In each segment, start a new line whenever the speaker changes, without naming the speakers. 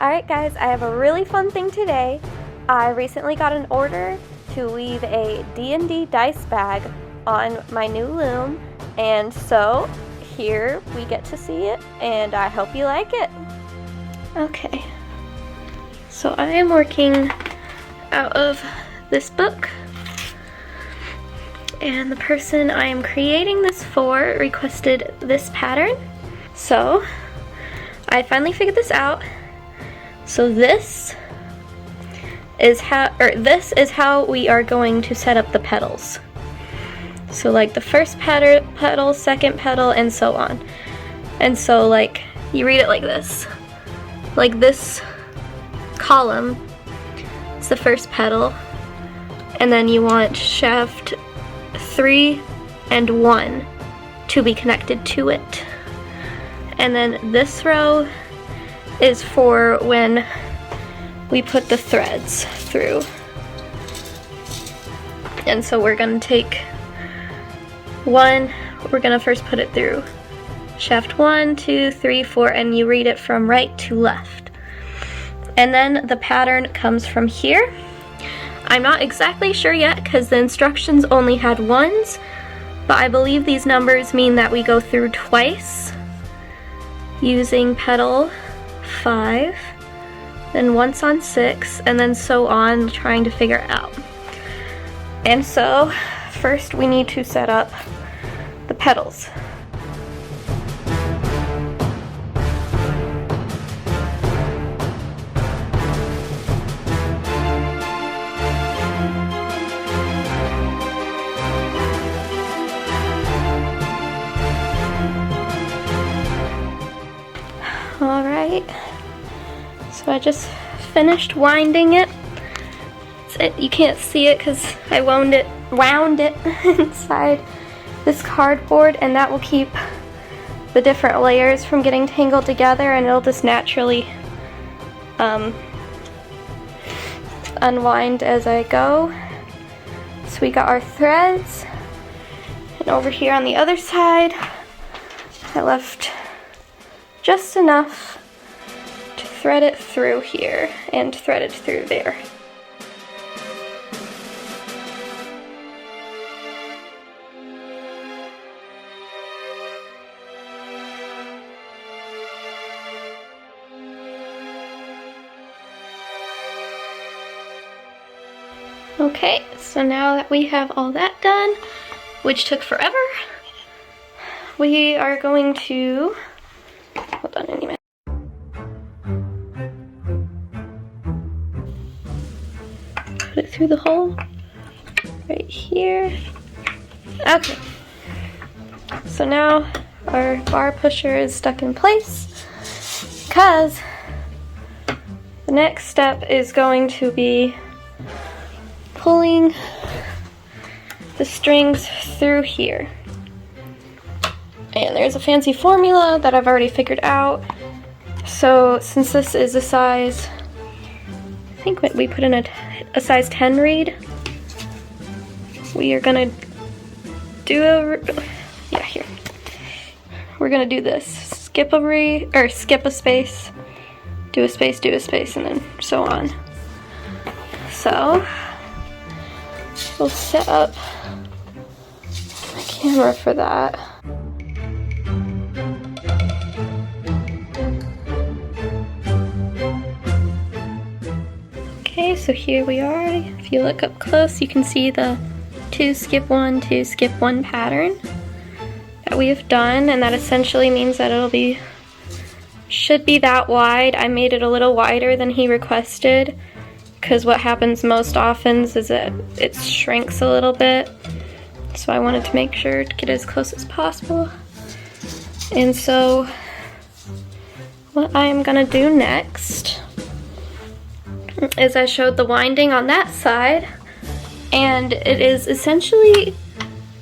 Alright guys, I have a really fun thing today. I recently got an order to weave a D&D dice bag on my new loom, and so here we get to see it, and I hope you like it. Okay, so I am working out of this book, and the person I am creating this for requested this pattern, so I finally figured this out. So this is how we are going to set up the petals. So like the first petal, second petal, and so on. And so like you read it like this. Like this column, it's the first petal, and then you want shaft 3 and 1 to be connected to it. And then this row is for when we put the threads through. And so we're gonna take one, we're gonna first put it through shaft 1, 2, 3, 4, and you read it from right to left. And then the pattern comes from here. I'm not exactly sure yet because the instructions only had ones, but I believe these numbers mean that we go through twice using petal 5, then once on 6, and then so on, trying to figure it out. And so first we need to set up the petals. Alright, so I just finished winding it. You can't see it because I wound it inside this cardboard, and that will keep the different layers from getting tangled together, and it'll just naturally unwind as I go. So we got our threads, and over here on the other side I left just enough to thread it through here and thread it through there. Okay, so now that we have all that done, which took forever, we are going to, hold on a minute. Put it through the hole right here. Okay, so now our bar pusher is stuck in place because the next step is going to be pulling the strings through here. And there's a fancy formula that I've already figured out. So since this is a size, I think we put in a size 10 reed, we are gonna do here. We're gonna do this. Skip a space, do a space, do a space, and then so on. So we'll set up my camera for that. Okay, so here we are. If you look up close, you can see the 2 skip 1, 2 skip 1 pattern that we have done, and that essentially means that should be that wide. I made it a little wider than he requested, because what happens most often is that it shrinks a little bit. So I wanted to make sure to get as close as possible. And so what I'm gonna do next is I showed the winding on that side, and it is essentially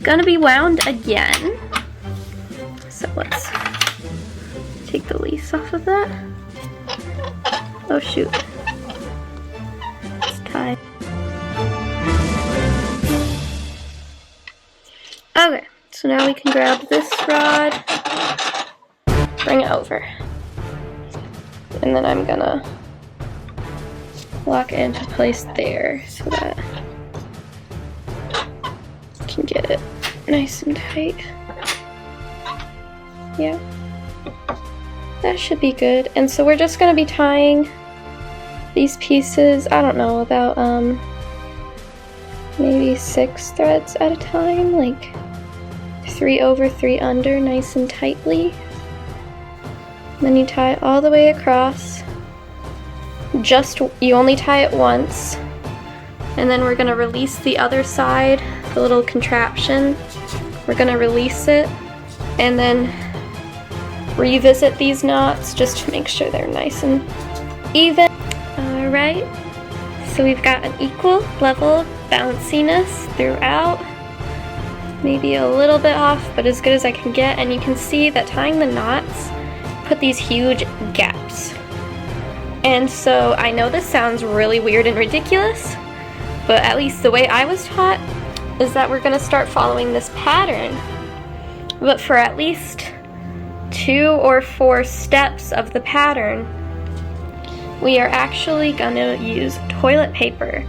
gonna be wound again. So let's take the leaves off of that. Oh shoot. It's tied. Okay, so now we can grab this rod, bring it over. And then I'm gonna lock into place there so that you can get it nice and tight. Yeah, that should be good. And so we're just going to be tying these pieces, I don't know, about maybe 6 threads at a time, like 3 over, 3 under, nice and tightly. Then you tie it all the way across. You only tie it once, and then we're going to release the other side, the little contraption. We're going to release it and then revisit these knots just to make sure they're nice and even. Alright, so we've got an equal level of bounciness throughout. Maybe a little bit off, but as good as I can get. And you can see that tying the knots put these huge gaps. And so I know this sounds really weird and ridiculous, but at least the way I was taught is that we're going to start following this pattern. But for at least 2 or 4 steps of the pattern, we are actually going to use toilet paper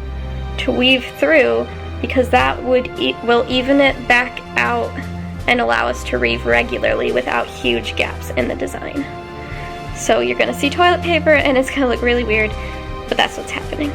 to weave through, because that will even it back out and allow us to weave regularly without huge gaps in the design. So you're going to see toilet paper and it's going to look really weird, but that's what's happening.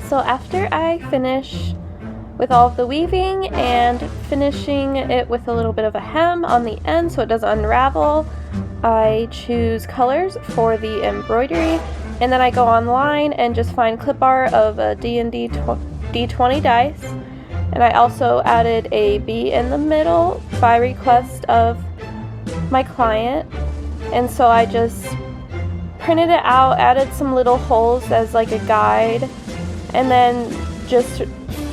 So after I finish with all of the weaving and finishing it with a little bit of a hem on the end so it doesn't unravel, I choose colors for the embroidery, and then I go online and just find clip art of a DND D20 dice, and I also added a bee in the middle by request of my client, and so I just printed it out, added some little holes as like a guide, and then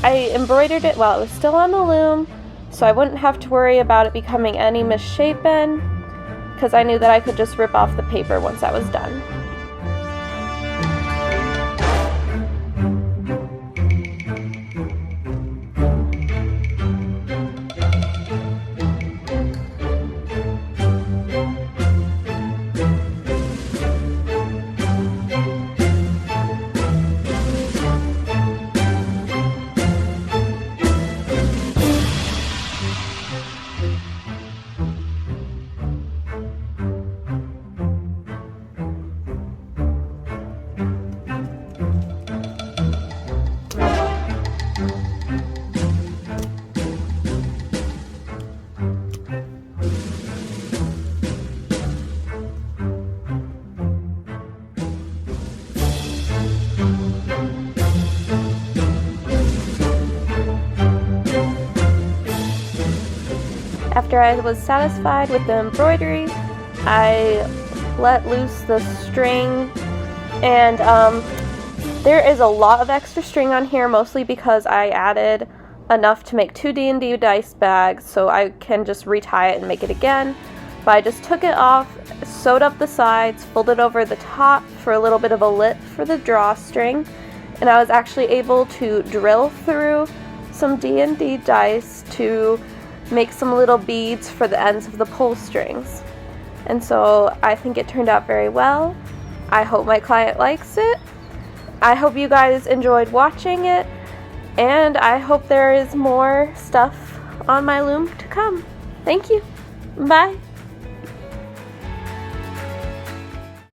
I embroidered it while it was still on the loom, so I wouldn't have to worry about it becoming any misshapen, because I knew that I could just rip off the paper once I was done. After I was satisfied with the embroidery, I let loose the string, and there is a lot of extra string on here, mostly because I added enough to make 2 D&D dice bags, so I can just retie it and make it again. but I just took it off, sewed up the sides, folded over the top for a little bit of a lip for the drawstring, and I was actually able to drill through some D&D dice to make some little beads for the ends of the pull strings. And so I think it turned out very well. I hope my client likes it. I hope you guys enjoyed watching it, and I hope there is more stuff on my loom to come. Thank you. Bye.